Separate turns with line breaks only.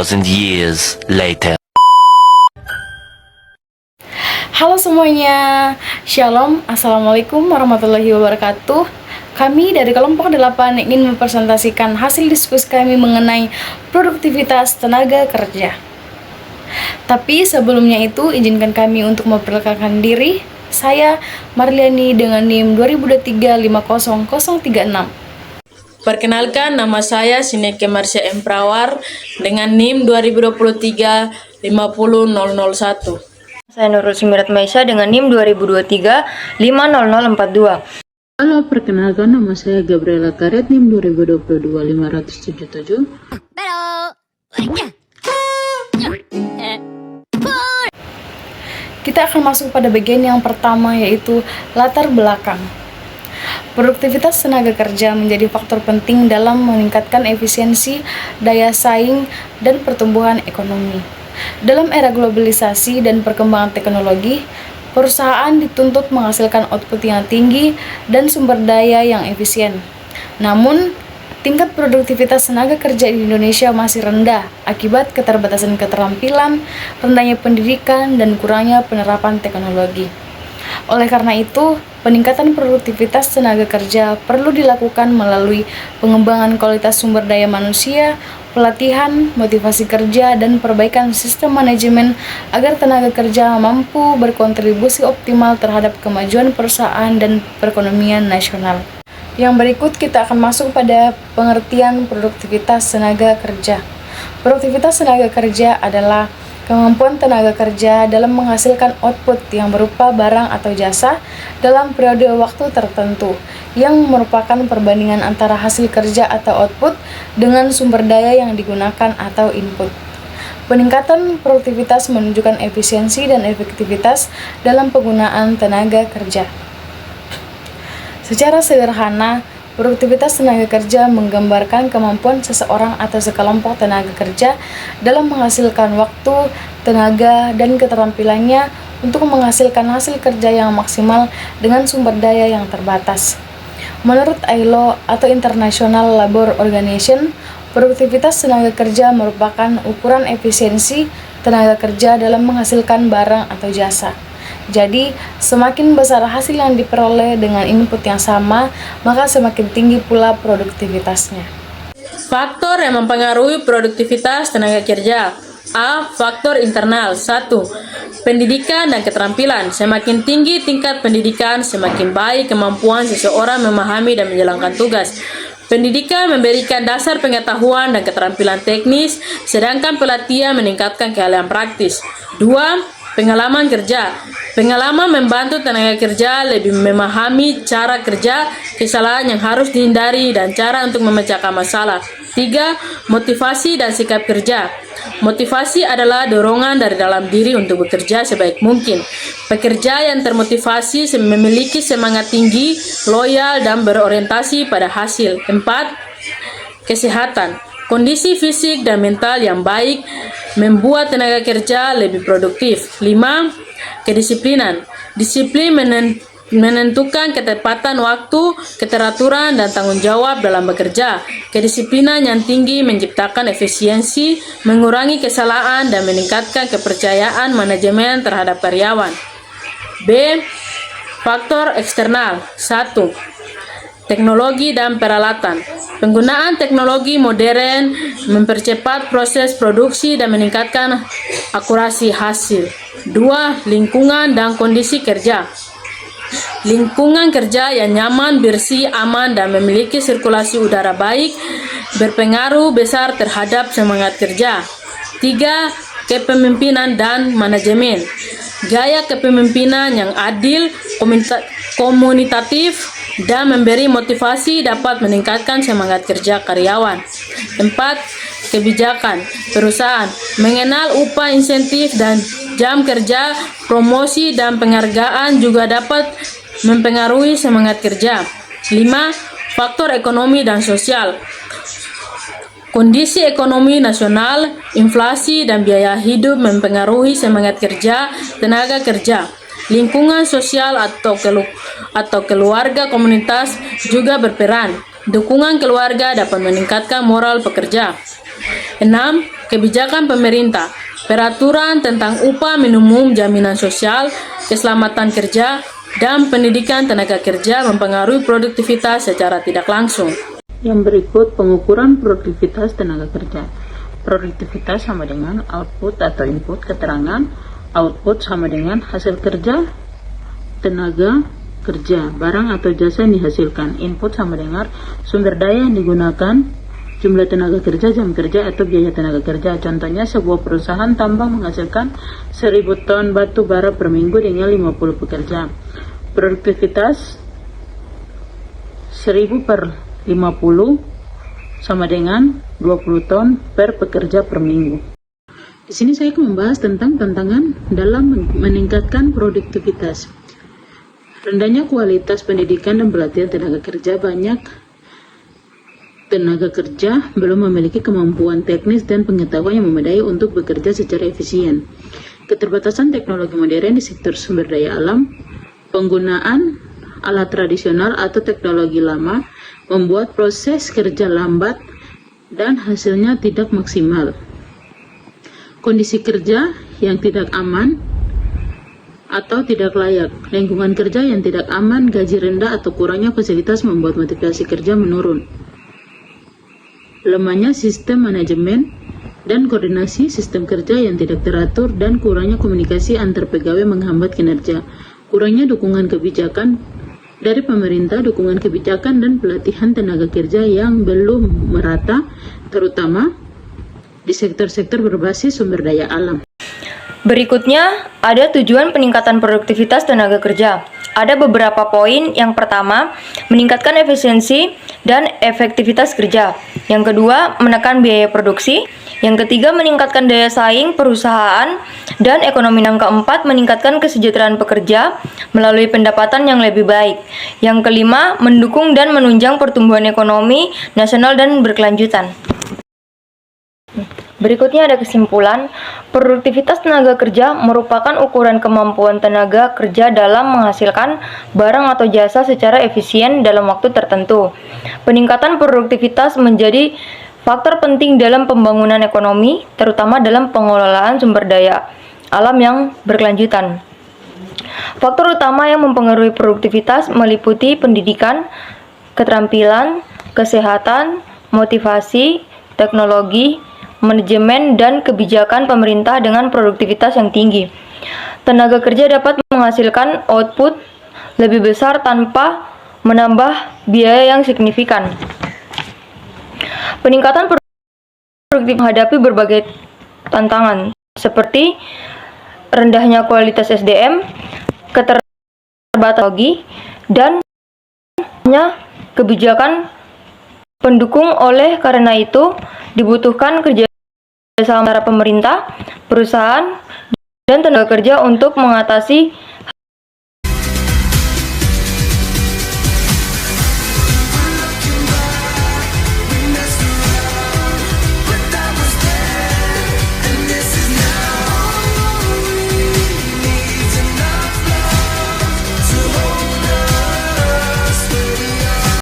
2,000 years later.
Halo semuanya, Shalom, Assalamualaikum warahmatullahi wabarakatuh. Kami dari kelompok 8 ingin mempresentasikan hasil diskusi kami mengenai produktivitas tenaga kerja. Tapi sebelumnya itu, izinkan kami untuk memperkenalkan diri. Saya Marliani dengan NIM 2023-50036.
Perkenalkan, nama saya Sineke Marsha M. Prawar dengan NIM 2023-50001.
Saya Nurul Simirat Maisa dengan NIM 2023-50042.
Halo, perkenalkan nama saya Gabriela Karet NIM 2022-577.
Kita akan masuk pada bagian yang pertama, yaitu latar belakang. Produktivitas tenaga kerja menjadi faktor penting dalam meningkatkan efisiensi, daya saing, dan pertumbuhan ekonomi. Dalam era globalisasi dan perkembangan teknologi, perusahaan dituntut menghasilkan output yang tinggi dan sumber daya yang efisien. Namun, tingkat produktivitas tenaga kerja di Indonesia masih rendah akibat keterbatasan keterampilan, rendahnya pendidikan, dan kurangnya penerapan teknologi. Oleh karena itu, peningkatan produktivitas tenaga kerja perlu dilakukan melalui pengembangan kualitas sumber daya manusia, pelatihan, motivasi kerja, dan perbaikan sistem manajemen agar tenaga kerja mampu berkontribusi optimal terhadap kemajuan perusahaan dan perekonomian nasional. Yang berikut kita akan masuk pada pengertian produktivitas tenaga kerja. Produktivitas tenaga kerja adalah kemampuan tenaga kerja dalam menghasilkan output yang berupa barang atau jasa dalam periode waktu tertentu, yang merupakan perbandingan antara hasil kerja atau output dengan sumber daya yang digunakan atau input. Peningkatan produktivitas menunjukkan efisiensi dan efektivitas dalam penggunaan tenaga kerja. Secara sederhana, produktivitas tenaga kerja menggambarkan kemampuan seseorang atau sekelompok tenaga kerja dalam menghasilkan waktu, tenaga, dan keterampilannya untuk menghasilkan hasil kerja yang maksimal dengan sumber daya yang terbatas. Menurut ILO atau International Labour Organization, produktivitas tenaga kerja merupakan ukuran efisiensi tenaga kerja dalam menghasilkan barang atau jasa. Jadi, semakin besar hasil yang diperoleh dengan input yang sama, maka semakin tinggi pula produktivitasnya.
Faktor yang mempengaruhi produktivitas tenaga kerja. A. Faktor internal. 1. Pendidikan dan keterampilan. Semakin tinggi tingkat pendidikan, semakin baik kemampuan seseorang memahami dan menjalankan tugas. Pendidikan memberikan dasar pengetahuan dan keterampilan teknis, sedangkan pelatihan meningkatkan keahlian praktis. 2. Pengalaman kerja. Pengalaman membantu tenaga kerja lebih memahami cara kerja, kesalahan yang harus dihindari, dan cara untuk memecahkan masalah. 3. Motivasi dan sikap kerja. Motivasi adalah dorongan dari dalam diri untuk bekerja sebaik mungkin. Pekerja yang termotivasi memiliki semangat tinggi, loyal, dan berorientasi pada hasil. 4. Kesehatan. Kondisi fisik dan mental yang baik membuat tenaga kerja lebih produktif. 5. Kedisiplinan. Disiplin menentukan ketepatan waktu, keteraturan, dan tanggung jawab dalam bekerja. Kedisiplinan yang tinggi menciptakan efisiensi, mengurangi kesalahan, dan meningkatkan kepercayaan manajemen terhadap karyawan. B. Faktor eksternal. 1. Teknologi dan peralatan. Penggunaan teknologi modern mempercepat proses produksi dan meningkatkan akurasi hasil. 2. Lingkungan dan kondisi kerja. Lingkungan kerja yang nyaman, bersih, aman, dan memiliki sirkulasi udara baik berpengaruh besar terhadap semangat kerja. 3. Kepemimpinan dan manajemen. Gaya kepemimpinan yang adil, komunitatif, dan memberi motivasi dapat meningkatkan semangat kerja karyawan. 4. Kebijakan perusahaan. Mengenal upah, insentif, dan jam kerja, promosi, dan penghargaan juga dapat mempengaruhi semangat kerja. 5. Faktor ekonomi dan sosial. Kondisi ekonomi nasional, inflasi, dan biaya hidup mempengaruhi semangat kerja tenaga kerja. Lingkungan sosial atau keluarga komunitas juga berperan. Dukungan keluarga dapat meningkatkan moral pekerja. 6. Kebijakan pemerintah, peraturan tentang upah minimum, jaminan sosial, keselamatan kerja, dan pendidikan tenaga kerja mempengaruhi produktivitas secara tidak langsung.
Yang berikut pengukuran produktivitas tenaga kerja. Produktivitas sama dengan output atau input keterangan, output sama dengan hasil kerja, tenaga kerja, barang atau jasa yang dihasilkan, input sama dengan sumber daya yang digunakan, jumlah tenaga kerja, jam kerja, atau biaya tenaga kerja. Contohnya, sebuah perusahaan tambang menghasilkan 1000 ton batu bara per minggu dengan 50 pekerja. Produktivitas 1000 per 50 sama dengan 20 ton per pekerja per minggu. Di sini saya akan membahas tentang tantangan dalam meningkatkan produktivitas. Rendahnya kualitas pendidikan dan pelatihan tenaga kerja. Banyak tenaga kerja belum memiliki kemampuan teknis dan pengetahuan yang memadai untuk bekerja secara efisien. Keterbatasan teknologi modern di sektor sumber daya alam, penggunaan alat tradisional atau teknologi lama membuat proses kerja lambat dan hasilnya tidak maksimal. Kondisi kerja yang tidak aman atau tidak layak, lingkungan kerja yang tidak aman, gaji rendah atau kurangnya fasilitas membuat motivasi kerja menurun. Lemahnya sistem manajemen dan koordinasi sistem kerja yang tidak teratur dan kurangnya komunikasi antar pegawai menghambat kinerja. Kurangnya dukungan kebijakan dari pemerintah, dukungan kebijakan dan pelatihan tenaga kerja yang belum merata, terutama di sektor-sektor berbasis sumber daya alam.
Berikutnya, ada tujuan peningkatan produktivitas tenaga kerja. Ada beberapa poin. Yang pertama, meningkatkan efisiensi dan efektivitas kerja. Yang kedua, menekan biaya produksi. Yang ketiga, meningkatkan daya saing perusahaan dan ekonomi. Yang keempat, meningkatkan kesejahteraan pekerja melalui pendapatan yang lebih baik. Yang kelima, mendukung dan menunjang pertumbuhan ekonomi nasional dan berkelanjutan. Berikutnya ada kesimpulan. Produktivitas tenaga kerja merupakan ukuran kemampuan tenaga kerja dalam menghasilkan barang atau jasa secara efisien dalam waktu tertentu. Peningkatan produktivitas menjadi faktor penting dalam pembangunan ekonomi, terutama dalam pengelolaan sumber daya alam yang berkelanjutan. Faktor utama yang mempengaruhi produktivitas meliputi pendidikan, keterampilan, kesehatan, motivasi, teknologi, manajemen, dan kebijakan pemerintah dengan produktivitas yang tinggi. Tenaga kerja dapat menghasilkan output lebih besar tanpa menambah biaya yang signifikan. Peningkatan produktivitas menghadapi berbagai tantangan seperti rendahnya kualitas SDM, keterbatasan teknologi, dan kebijakan pendukung. Oleh karena itu, dibutuhkan kerjasama antara pemerintah, perusahaan, dan tenaga kerja untuk mengatasi